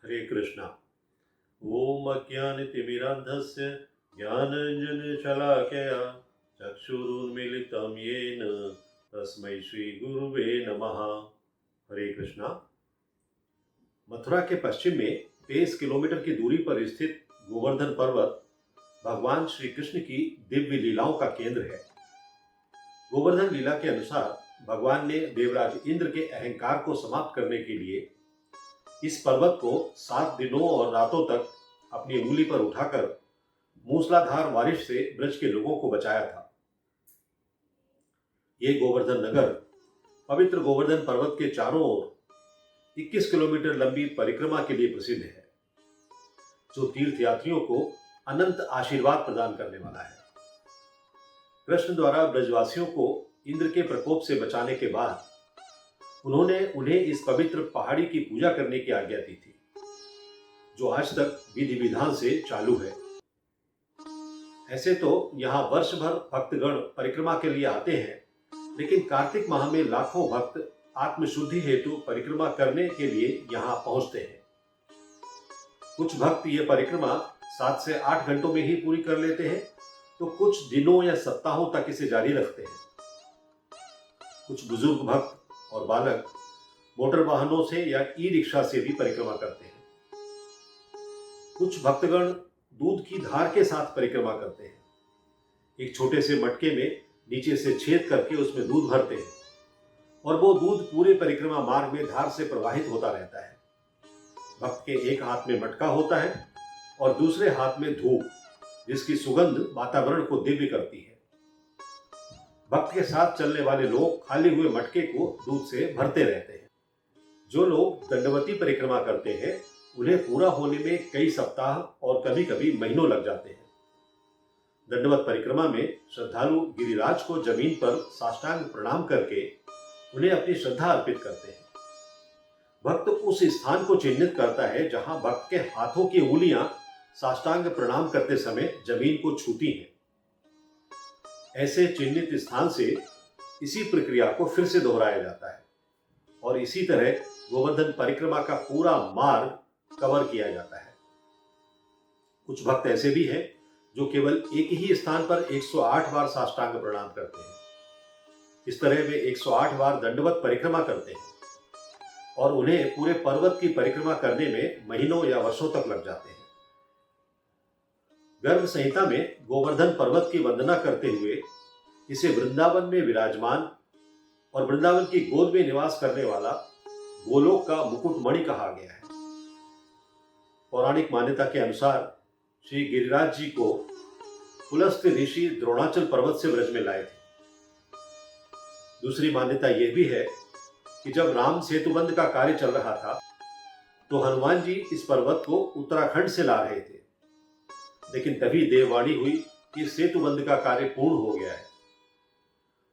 हरे कृष्णा। ओम अज्ञानतिमिरान्धस्य ज्ञानाञ्जनशलाकया चक्षुरुन्मीलितं येन तस्मै श्रीगुरुवे नमः। हरे कृष्णा। मथुरा के पश्चिम में 23 किलोमीटर की दूरी पर स्थित गोवर्धन पर्वत भगवान श्री कृष्ण की दिव्य लीलाओं का केंद्र है। गोवर्धन लीला के अनुसार भगवान ने देवराज इंद्र के अहंकार को समाप्त करने के लिए इस पर्वत को 7 दिनों और रातों तक अपनी उंगली पर उठाकर मूसलाधार बारिश से ब्रज के लोगों को बचाया था। ये गोवर्धन नगर पवित्र गोवर्धन पर्वत के चारों ओर 21 किलोमीटर लंबी परिक्रमा के लिए प्रसिद्ध है, जो तीर्थयात्रियों को अनंत आशीर्वाद प्रदान करने वाला है। कृष्ण द्वारा ब्रजवासियों को इंद्र के प्रकोप से बचाने के बाद उन्होंने उन्हें इस पवित्र पहाड़ी की पूजा करने की आज्ञा दी थी, जो आज तक विधि विधान से चालू है। ऐसे तो यहाँ वर्ष भर भक्तगण परिक्रमा के लिए आते हैं, लेकिन कार्तिक माह में लाखों भक्त आत्मशुद्धि हेतु परिक्रमा करने के लिए यहाँ पहुंचते हैं। कुछ भक्त ये परिक्रमा 7 से 8 घंटों में ही पूरी कर लेते हैं, तो कुछ दिनों या सप्ताहों तक इसे जारी रखते हैं। कुछ बुजुर्ग भक्त और बालक मोटर वाहनों से या ई रिक्शा से भी परिक्रमा करते हैं। कुछ भक्तगण दूध की धार के साथ परिक्रमा करते हैं। एक छोटे से मटके में नीचे से छेद करके उसमें दूध भरते हैं और वो दूध पूरे परिक्रमा मार्ग में धार से प्रवाहित होता रहता है। भक्त के एक हाथ में मटका होता है और दूसरे हाथ में धूप, जिसकी सुगंध वातावरण को दिव्य करती है। भक्त के साथ चलने वाले लोग खाली हुए मटके को दूध से भरते रहते हैं। जो लोग दंडवती परिक्रमा करते हैं, उन्हें पूरा होने में कई सप्ताह और कभी कभी महीनों लग जाते हैं। दंडवत परिक्रमा में श्रद्धालु गिरिराज को जमीन पर साष्टांग प्रणाम करके उन्हें अपनी श्रद्धा अर्पित करते हैं। भक्त उस स्थान को चिन्हित करता है जहां भक्त के हाथों की उंगलियां साष्टांग प्रणाम करते समय जमीन को छूती हैं। ऐसे चिन्हित स्थान से इसी प्रक्रिया को फिर से दोहराया जाता है और इसी तरह गोवर्धन परिक्रमा का पूरा मार्ग कवर किया जाता है। कुछ भक्त ऐसे भी हैं जो केवल एक ही स्थान पर 108 बार साष्टांग प्रणाम करते हैं। इस तरह वे 108 बार दंडवत परिक्रमा करते हैं और उन्हें पूरे पर्वत की परिक्रमा करने में महीनों या वर्षों तक लग जाते हैं। गर्भ संहिता में गोवर्धन पर्वत की वंदना करते हुए इसे वृंदावन में विराजमान और वृंदावन की गोद में निवास करने वाला गोलोक का मुकुटमणि कहा गया है। पौराणिक मान्यता के अनुसार श्री गिरिराज जी को पुलस्त्य ऋषि द्रोणाचल पर्वत से ब्रज में लाए थे। दूसरी मान्यता यह भी है कि जब राम सेतुबंध का कार्य चल रहा था, तो हनुमान जी इस पर्वत को उत्तराखंड से ला रहे थे, लेकिन तभी देववाणी हुई कि सेतुबंध का कार्य पूर्ण हो गया है।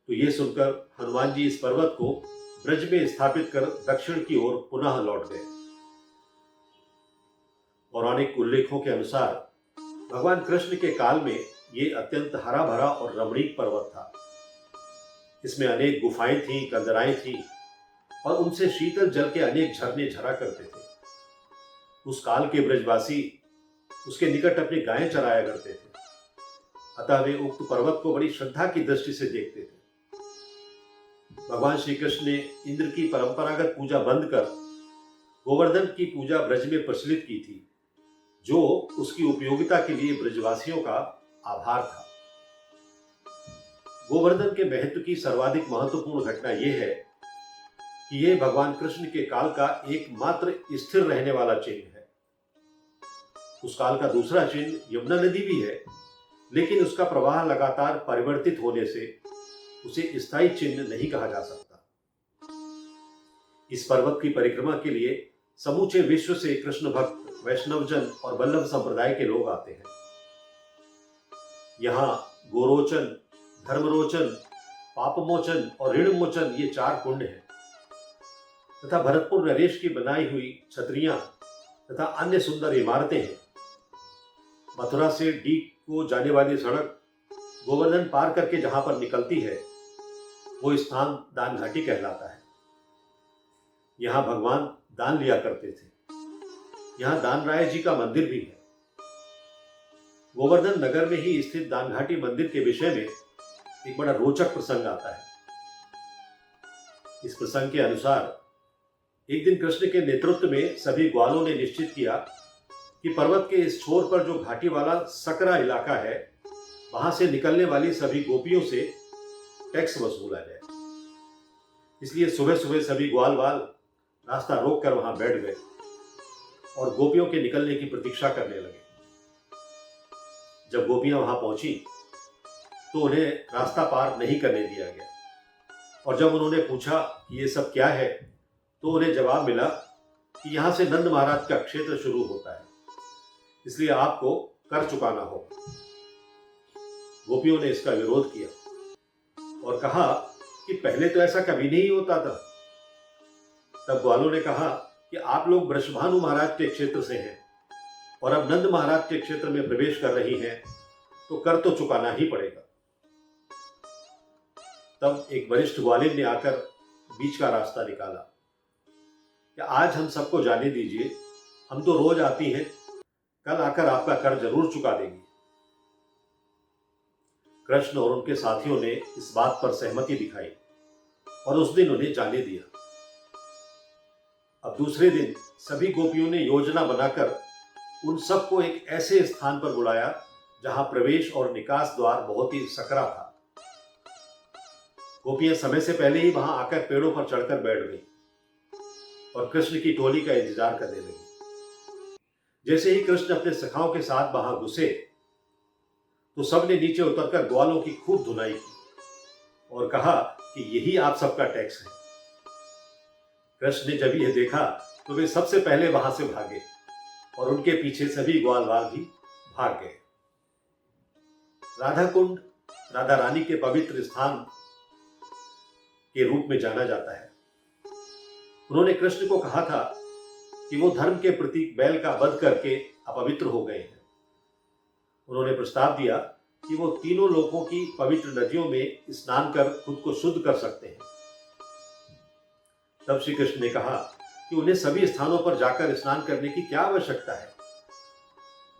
तो ये सुनकर हनुमान जी इस पर्वत को ब्रज में स्थापित कर दक्षिण की ओर पुनः लौट गए। पौराणिक उल्लेखों के अनुसार भगवान कृष्ण के काल में ये अत्यंत हरा भरा और रमणीक पर्वत था। इसमें अनेक गुफाएं थीं, कंदराएं थीं और उनसे शीतल जल के अनेक झरने झरा करते थे। उस काल के ब्रजवासी उसके निकट अपनी गायें चराया करते थे, अतः वे उक्त पर्वत को बड़ी श्रद्धा की दृष्टि से देखते थे। भगवान श्री कृष्ण ने इंद्र की परंपरागत पूजा बंद कर गोवर्धन की पूजा ब्रज में प्रचलित की थी, जो उसकी उपयोगिता के लिए ब्रजवासियों का आभार था। गोवर्धन के महत्व की सर्वाधिक महत्वपूर्ण घटना यह है कि यह भगवान कृष्ण के काल का एकमात्र स्थिर रहने वाला चिन्ह है। उस काल का दूसरा चिन्ह यमुना नदी भी है, लेकिन उसका प्रवाह लगातार परिवर्तित होने से उसे स्थायी चिन्ह नहीं कहा जा सकता। इस पर्वत की परिक्रमा के लिए समूचे विश्व से कृष्ण भक्त, वैष्णवजन और वल्लभ संप्रदाय के लोग आते हैं। यहाँ गोरोचन, धर्मरोचन, पापमोचन और ऋणमोचन ये 4 कुंड हैं तथा भरतपुर नरेश की बनाई हुई छतरियां तथा अन्य सुंदर इमारतें हैं। मथुरा से डी को जाने वाली सड़क गोवर्धन पार करके जहां पर निकलती है, वो स्थान दान घाटी कहलाता है। यहाँ भगवान दान लिया करते थे। यहाँ दान राय जी का मंदिर भी है। गोवर्धन नगर में ही स्थित दानघाटी मंदिर के विषय में एक बड़ा रोचक प्रसंग आता है। इस प्रसंग के अनुसार एक दिन कृष्ण के नेतृत्व में सभी ग्वालों ने निश्चित किया कि पर्वत के इस छोर पर जो घाटी वाला सकरा इलाका है, वहां से निकलने वाली सभी गोपियों से टैक्स वसूला जाए। इसलिए सुबह सुबह सभी ग्वाल वाल रास्ता रोक कर वहां बैठ गए और गोपियों के निकलने की प्रतीक्षा करने लगे। जब गोपियां वहां पहुंची तो उन्हें रास्ता पार नहीं करने दिया गया, और जब उन्होंने पूछा कि ये सब क्या है, तो उन्हें जवाब मिला कि यहां से नंद महाराज का क्षेत्र शुरू होता है, इसलिए आपको कर चुकाना होगा। गोपियों ने इसका विरोध किया और कहा कि पहले तो ऐसा कभी नहीं होता था। तब ग्वालों ने कहा कि आप लोग वृषभानु महाराज के क्षेत्र से हैं और अब नंद महाराज के क्षेत्र में प्रवेश कर रही हैं, तो कर तो चुकाना ही पड़ेगा। तब एक वरिष्ठ ग्वालिन ने आकर बीच का रास्ता निकाला कि आज हम सबको जाने दीजिए, हम तो रोज आती हैं, कल आकर आपका कर जरूर चुका देंगी। कृष्ण और उनके साथियों ने इस बात पर सहमति दिखाई और उस दिन उन्हें जाने दिया। अब दूसरे दिन सभी गोपियों ने योजना बनाकर उन सबको एक ऐसे स्थान पर बुलाया जहां प्रवेश और निकास द्वार बहुत ही सकरा था। गोपियां समय से पहले ही वहां आकर पेड़ों पर चढ़कर बैठ गई और कृष्ण की टोली का इंतजार करने लगी। जैसे ही कृष्ण अपने सखाओं के साथ वहां घुसे तो सबने नीचे उतरकर ग्वालों की खूब धुनाई की और कहा कि यही आप सबका टैक्स है। कृष्ण ने जब यह देखा तो वे सबसे पहले वहां से भागे और उनके पीछे सभी ग्वाल वाल भी भाग गए। राधा कुंड राधा रानी के पवित्र स्थान के रूप में जाना जाता है। उन्होंने कृष्ण को कहा था कि वो धर्म के प्रतीक बैल का वध करके अपवित्र हो गए हैं। उन्होंने प्रस्ताव दिया कि वो तीनों लोकों की पवित्र नदियों में स्नान कर खुद को शुद्ध कर सकते हैं। तब श्री कृष्ण ने कहा कि उन्हें सभी स्थानों पर जाकर स्नान करने की क्या आवश्यकता है,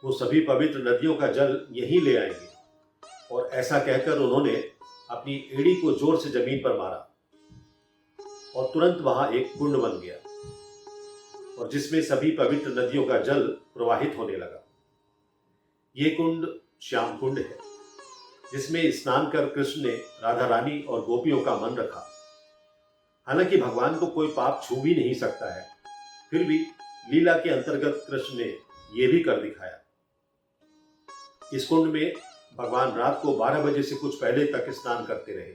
वो सभी पवित्र नदियों का जल यहीं ले आएंगे। और ऐसा कहकर उन्होंने अपनी एड़ी को जोर से जमीन पर मारा और तुरंत वहां एक कुंड बन गया और जिसमें सभी पवित्र नदियों का जल प्रवाहित होने लगा। ये कुंड श्याम कुंड है, जिसमें स्नान कर कृष्ण ने राधा रानी और गोपियों का मन रखा। हालांकि भगवान को कोई पाप छू भी नहीं सकता है, फिर भी लीला के अंतर्गत कृष्ण ने यह भी कर दिखाया। इस कुंड में भगवान रात को 12 बजे से कुछ पहले तक स्नान करते रहे।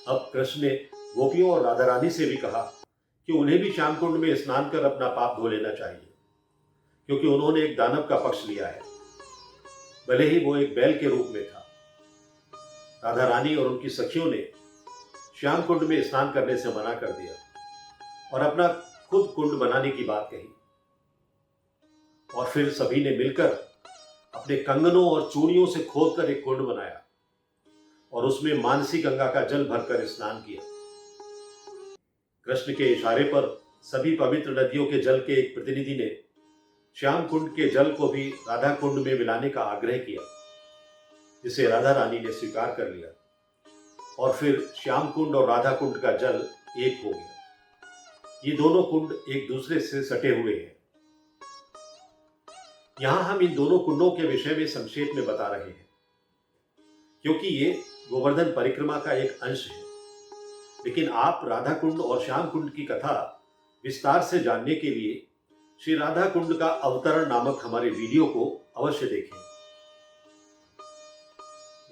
अब कृष्ण ने गोपियों और राधा रानी से भी कहा कि उन्हें भी श्याम कुंड में स्नान कर अपना पाप धो लेना चाहिए, क्योंकि उन्होंने एक दानव का पक्ष लिया है, भले ही वो एक बैल के रूप में था। राधा रानी और उनकी सखियों ने श्याम कुंड में स्नान करने से मना कर दिया और अपना खुद कुंड बनाने की बात कही। और फिर सभी ने मिलकर अपने कंगनों और चूड़ियों से खोदकर एक कुंड बनाया और उसमें मानसी गंगा का जल भरकर स्नान किया। कृष्ण के इशारे पर सभी पवित्र नदियों के जल के एक प्रतिनिधि ने श्याम कुंड के जल को भी राधा कुंड में मिलाने का आग्रह किया, जिसे राधा रानी ने स्वीकार कर लिया और फिर श्याम कुंड और राधा कुंड का जल एक हो गया। ये दोनों कुंड एक दूसरे से सटे हुए हैं। यहां हम इन दोनों कुंडों के विषय में संक्षेप में बता रहे हैं, क्योंकि ये गोवर्धन परिक्रमा का एक अंश है। लेकिन आप राधा कुंड और श्याम कुंड की कथा विस्तार से जानने के लिए श्री राधा कुंड का अवतरण नामक हमारे वीडियो को अवश्य देखें।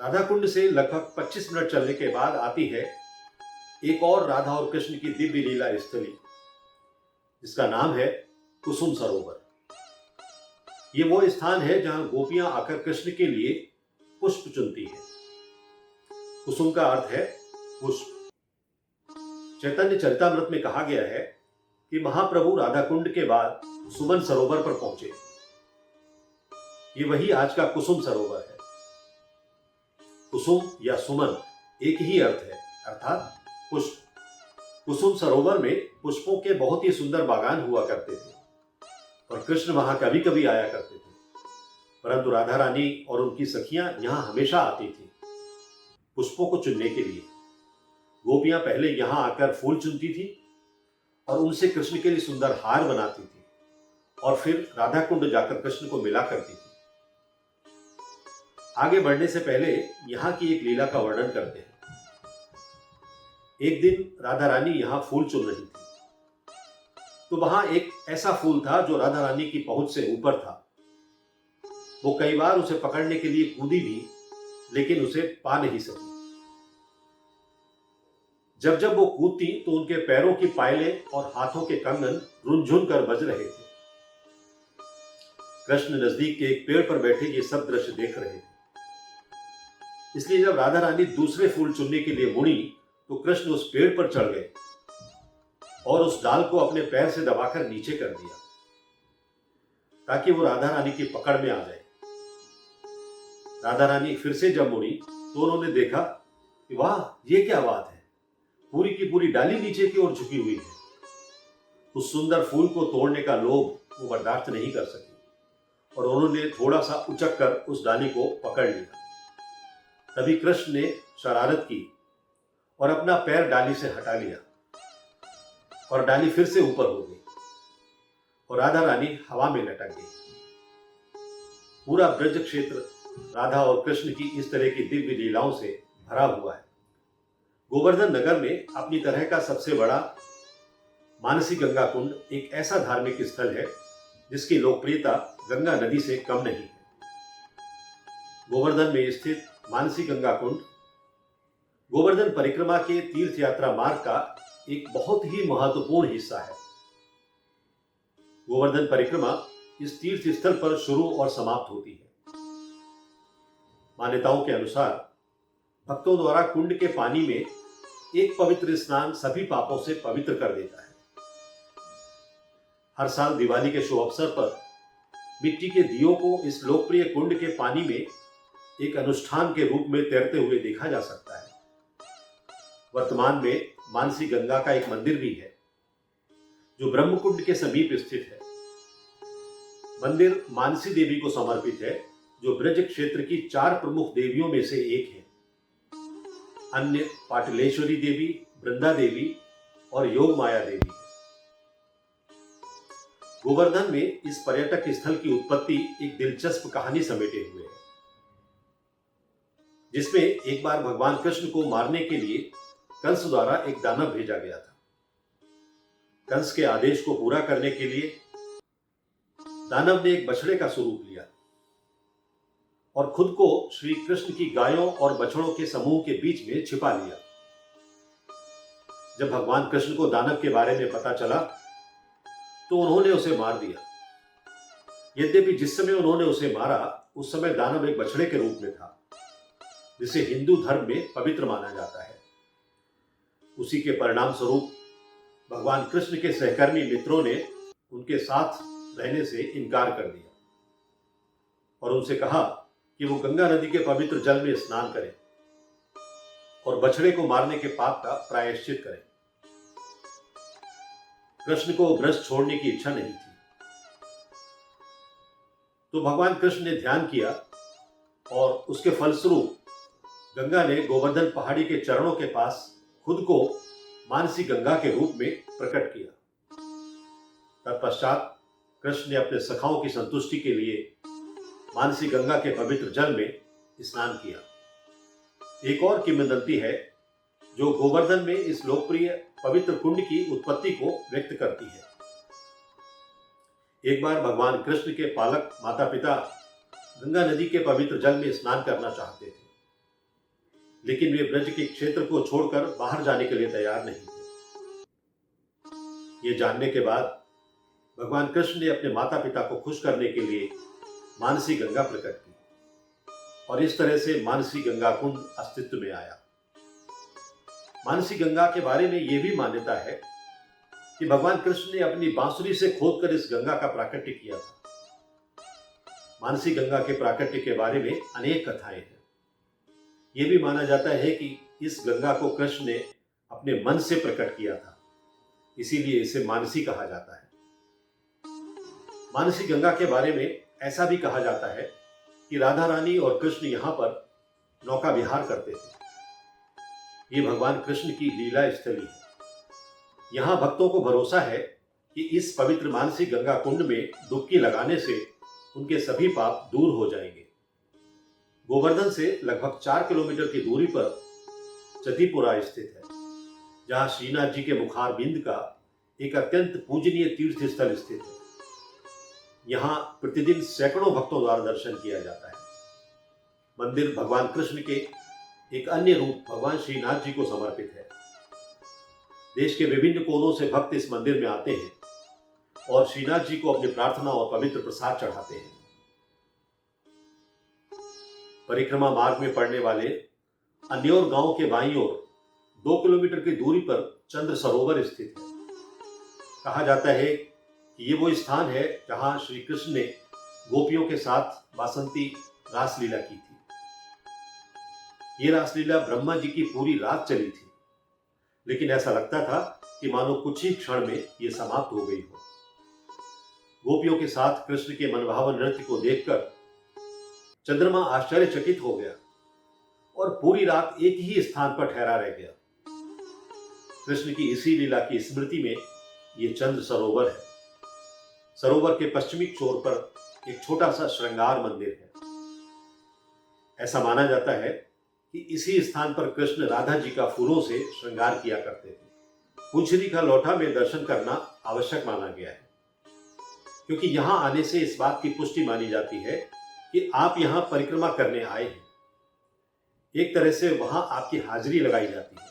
राधा कुंड से लगभग 25 मिनट चलने के बाद आती है एक और राधा और कृष्ण की दिव्य लीला स्थली, जिसका नाम है कुसुम सरोवर। ये वो स्थान है जहां गोपियां आकर कृष्ण के लिए पुष्प चुनती हैं। कुसुम का अर्थ है पुष्प। चैतन्य चरितामृत में कहा गया है कि महाप्रभु राधा कुंड के बाद सुमन सरोवर पर पहुंचे। ये वही आज का कुसुम सरोवर है। कुसुम या सुमन एक ही अर्थ है, अर्थात पुष्प। कुसुम सरोवर में पुष्पों के बहुत ही सुंदर बागान हुआ करते थे। और कृष्ण वहां कभी कभी आया करते थे, परंतु राधा रानी और उनकी सखियां यहां हमेशा आती थी पुष्पों को चुनने के लिए। गोपियां पहले यहां आकर फूल चुनती थी और उनसे कृष्ण के लिए सुंदर हार बनाती थी और फिर राधा कुंड जाकर कृष्ण को मिला करती थी। आगे बढ़ने से पहले यहाँ की एक लीला का वर्णन करते हैं। एक दिन राधा रानी यहाँ फूल चुन रही थी, तो वहां एक ऐसा फूल था जो राधा रानी की पहुंच से ऊपर था। वो कई बार उसे पकड़ने के लिए कूदी भी, लेकिन उसे पा नहीं सकी। जब जब वो कूदती तो उनके पैरों की पायलें और हाथों के कंगन रुनझुन कर बज रहे थे। कृष्ण नजदीक के एक पेड़ पर बैठे ये सब दृश्य देख रहे थे। इसलिए जब राधा रानी दूसरे फूल चुनने के लिए मुड़ी तो कृष्ण उस पेड़ पर चढ़ गए और उस डाल को अपने पैर से दबाकर नीचे कर दिया ताकि वो राधा रानी की पकड़ में आ जाए। राधा रानी फिर से जब मुड़ी तो उन्होंने देखा कि वाह, ये क्या बात है, पूरी की पूरी डाली नीचे की ओर झुकी हुई है। उस सुंदर फूल को तोड़ने का लोभ वो बर्दाश्त नहीं कर सकी और उन्होंने थोड़ा सा उचक कर उस डाली को पकड़ लिया। तभी कृष्ण ने शरारत की और अपना पैर डाली से हटा लिया और डाली फिर से ऊपर हो गई और राधा रानी हवा में लटक गई। पूरा ब्रज क्षेत्र राधा और कृष्ण की इस तरह की दिव्य लीलाओं से भरा हुआ है। गोवर्धन नगर में अपनी तरह का सबसे बड़ा मानसी गंगा कुंड एक ऐसा धार्मिक स्थल है जिसकी लोकप्रियता गंगा नदी से कम नहीं है। गोवर्धन में स्थित मानसी गंगा कुंड गोवर्धन परिक्रमा के तीर्थ यात्रा मार्ग का एक बहुत ही महत्वपूर्ण हिस्सा है। गोवर्धन परिक्रमा इस तीर्थ स्थल पर शुरू और समाप्त होती है। मान्यताओं के अनुसार भक्तों द्वारा कुंड के पानी में एक पवित्र स्नान सभी पापों से पवित्र कर देता है। हर साल दिवाली के शुभ अवसर पर मिट्टी के दियों को इस लोकप्रिय कुंड के पानी में एक अनुष्ठान के रूप में तैरते हुए देखा जा सकता है। वर्तमान में मानसी गंगा का एक मंदिर भी है जो ब्रह्मकुंड के समीप स्थित है। मंदिर मानसी देवी को समर्पित है जो ब्रज क्षेत्र की 4 प्रमुख देवियों में से एक है। अन्य पाटलेश्वरी देवी, वृंदा देवी और योग माया देवी है। गोवर्धन में इस पर्यटक स्थल की उत्पत्ति एक दिलचस्प कहानी समेटे हुए है, जिसमें एक बार भगवान कृष्ण को मारने के लिए कंस द्वारा एक दानव भेजा गया था। कंस के आदेश को पूरा करने के लिए दानव ने एक बछड़े का स्वरूप लिया और खुद को श्री कृष्ण की गायों और बछड़ों के समूह के बीच में छिपा लिया। जब भगवान कृष्ण को दानव के बारे में पता चला तो उन्होंने उसे मार दिया। यद्यपि जिस समय उन्होंने उसे मारा उस समय दानव एक बछड़े के रूप में था, जिसे हिंदू धर्म में पवित्र माना जाता है। उसी के परिणाम स्वरूप भगवान कृष्ण के सहकर्मी मित्रों ने उनके साथ रहने से इनकार कर दिया और उनसे कहा कि वो गंगा नदी के पवित्र जल में स्नान करें और बछड़े को मारने के पाप का प्रायश्चित करें। कृष्ण को ब्रज छोड़ने की इच्छा नहीं थी, तो भगवान कृष्ण ने ध्यान किया और उसके फलस्वरूप गंगा ने गोवर्धन पहाड़ी के चरणों के पास खुद को मानसी गंगा के रूप में प्रकट किया। तत्पश्चात कृष्ण ने अपने सखाओं की संतुष्टि के लिए मानसी गंगा के पवित्र जल में स्नान किया। एक और किंवदंती है जो गोवर्धन में इस लोकप्रिय पवित्र कुंड की उत्पत्ति को व्यक्त करती है। एक बार भगवान कृष्ण के पालक माता पिता गंगा नदी के पवित्र जल में स्नान करना चाहते थे, लेकिन वे ब्रज के क्षेत्र को छोड़कर बाहर जाने के लिए तैयार नहीं थे। ये जानने के बाद भगवान कृष्ण ने अपने माता पिता को खुश करने के लिए मानसी गंगा प्रकट की और इस तरह से मानसी गंगा कुंड अस्तित्व में आया। मानसी गंगा के बारे में यह भी मान्यता है कि भगवान कृष्ण ने अपनी बांसुरी से खोदकर इस गंगा का प्राकट्य किया था। मानसी गंगा के प्राकट्य के बारे में अनेक कथाएं हैं। यह भी माना जाता है कि इस गंगा को कृष्ण ने अपने मन से प्रकट किया था, इसीलिए इसे मानसी कहा जाता है। मानसी गंगा के बारे में ऐसा भी कहा जाता है कि राधा रानी और कृष्ण यहाँ पर नौका विहार करते थे। ये भगवान कृष्ण की लीला स्थली है। यहाँ भक्तों को भरोसा है कि इस पवित्र मानसी गंगा कुंड में डुबकी लगाने से उनके सभी पाप दूर हो जाएंगे। गोवर्धन से लगभग 4 किलोमीटर की दूरी पर चतीपुरा स्थित है, जहाँ श्रीनाथ जी के मुखार बिंद का एक अत्यंत पूजनीय तीर्थ स्थल स्थित है। यहाँ प्रतिदिन सैकड़ों भक्तों द्वारा दर्शन किया जाता है। मंदिर भगवान कृष्ण के एक अन्य रूप भगवान श्रीनाथ जी को समर्पित है। देश के विभिन्न कोनों से भक्त इस मंदिर में आते हैं और श्रीनाथ जी को अपनी प्रार्थना और पवित्र प्रसाद चढ़ाते हैं। परिक्रमा मार्ग में पड़ने वाले अन्योर गांव के बाईं ओर 2 किलोमीटर की दूरी पर चंद्र सरोवर स्थित है। कहा जाता है कि ये वो स्थान है जहां श्री कृष्ण ने गोपियों के साथ वासंती रासलीला की थी। ये रासलीला ब्रह्मा जी की पूरी रात चली थी, लेकिन ऐसा लगता था कि मानो कुछ ही क्षण में ये समाप्त हो गई हो। गोपियों के साथ कृष्ण के मनभावन नृत्य को देखकर चंद्रमा आश्चर्यचकित हो गया और पूरी रात एक ही स्थान पर ठहरा रह गया। कृष्ण की इसी लीला की स्मृति में ये चंद्र सरोवर है। सरोवर के पश्चिमी छोर पर एक छोटा सा श्रृंगार मंदिर है। ऐसा माना जाता है कि इसी स्थान पर कृष्ण राधा जी का फूलों से श्रृंगार किया करते थे। पुंछरी का लोटा में दर्शन करना आवश्यक माना गया है, क्योंकि यहां आने से इस बात की पुष्टि मानी जाती है कि आप यहां परिक्रमा करने आए हैं। एक तरह से वहां आपकी हाजिरी लगाई जाती है।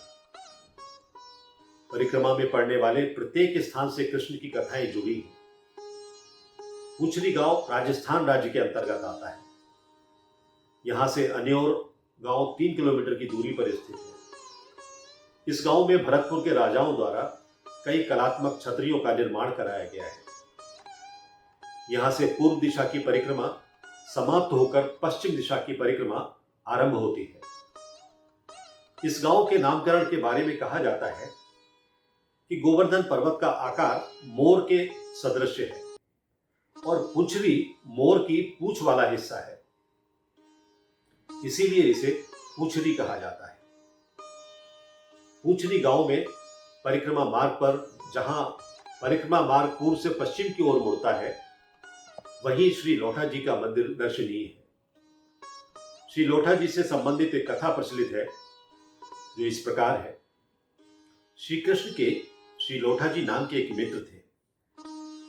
परिक्रमा में पड़ने वाले प्रत्येक स्थान से कृष्ण की कथाएं जुड़ी हैं। पुंछरी गांव राजस्थान राज्य के अंतर्गत आता है। यहां से अन्योर गांव 3 किलोमीटर की दूरी पर स्थित है। इस गांव में भरतपुर के राजाओं द्वारा कई कलात्मक छतरियों का निर्माण कराया गया है। यहां से पूर्व दिशा की परिक्रमा समाप्त होकर पश्चिम दिशा की परिक्रमा आरंभ होती है। इस गांव के नामकरण के बारे में कहा जाता है कि गोवर्धन पर्वत का आकार मोर के सदृश है और पुंछरी मोर की पूंछ वाला हिस्सा है, इसीलिए इसे पुंछरी कहा जाता है। पुंछरी गांव में परिक्रमा मार्ग पर जहां परिक्रमा मार्ग पूर्व से पश्चिम की ओर मुड़ता है, वहीं श्री लोठा जी का मंदिर दर्शनीय है। श्री लोठा जी से संबंधित एक कथा प्रचलित है जो इस प्रकार है। श्री कृष्ण के श्री लोठा जी नाम के एक मित्र थे।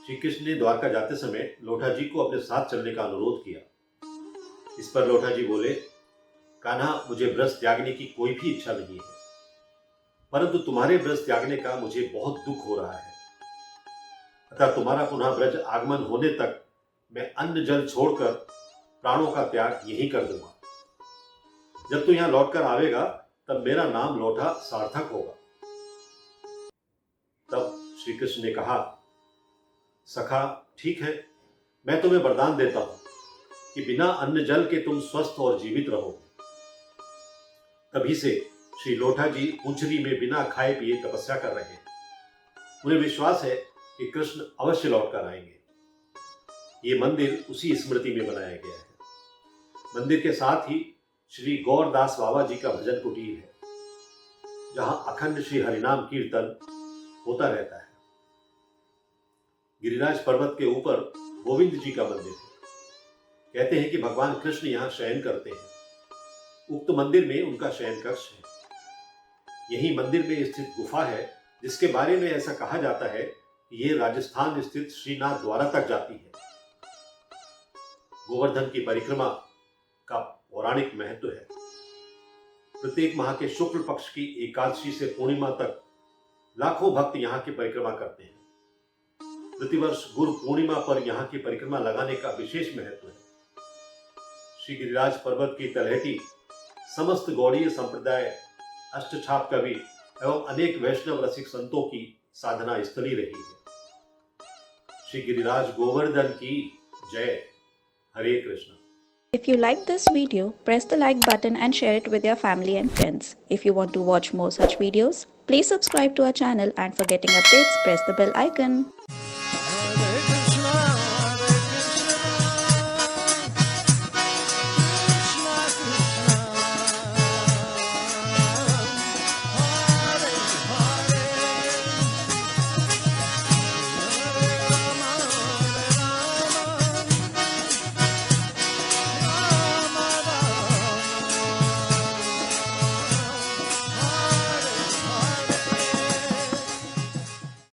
श्री कृष्ण ने द्वारका जाते समय लोठा जी को अपने साथ चलने का अनुरोध किया। इस पर लोठा जी बोले, कान्हा, मुझे ब्रज त्यागने की कोई भी इच्छा नहीं है, परंतु तुम्हारे ब्रज त्यागने का मुझे बहुत दुख हो रहा है। अतः तुम्हारा पुनः ब्रज आगमन होने तक मैं अन्न जल छोड़कर प्राणों का त्याग यही कर दूंगा। जब तू यहां लौटकर आवेगा तब मेरा नाम लोठा सार्थक होगा। तब श्री कृष्ण ने कहा, सखा, ठीक है, मैं तुम्हें वरदान देता हूं कि बिना अन्न जल के तुम स्वस्थ और जीवित रहोगे। तभी से श्री लोठा जी पुंछरी में बिना खाए पिए तपस्या कर रहे हैं। उन्हें विश्वास है कि कृष्ण अवश्य लौटकर आएंगे। ये मंदिर उसी स्मृति में बनाया गया है। मंदिर के साथ ही श्री गौरदास बाबा जी का भजन कुटीर है, जहां अखंड श्री हरिनाम कीर्तन होता रहता है। गिरिराज पर्वत के ऊपर गोविंद जी का मंदिर है। कहते हैं कि भगवान कृष्ण यहाँ शयन करते हैं। उक्त मंदिर में उनका शयन कक्ष है। यही मंदिर में स्थित गुफा है, जिसके बारे में ऐसा कहा जाता है कि ये राजस्थान स्थित श्रीनाथ द्वारा तक जाती है। गोवर्धन की परिक्रमा का पौराणिक महत्व है। प्रत्येक माह के शुक्ल पक्ष की एकादशी से पूर्णिमा तक लाखों भक्त यहाँ की परिक्रमा करते हैं। प्रतिवर्ष गुरु पूर्णिमा पर यहाँ की परिक्रमा लगाने का विशेष महत्व है। श्री गिरिराज पर्वत की तलहटी समस्त गौड़ीय संप्रदाय, अष्टछाप कवि एवं अनेक वैष्णव रसिक संतों की साधना स्थली रही है। श्री गिरिराज गोवर्धन की जय। हरे Krishna. If you like this video, press the like button and share it with your family and friends. If you want to watch more such videos, please subscribe to our channel, and for getting updates, press the bell icon.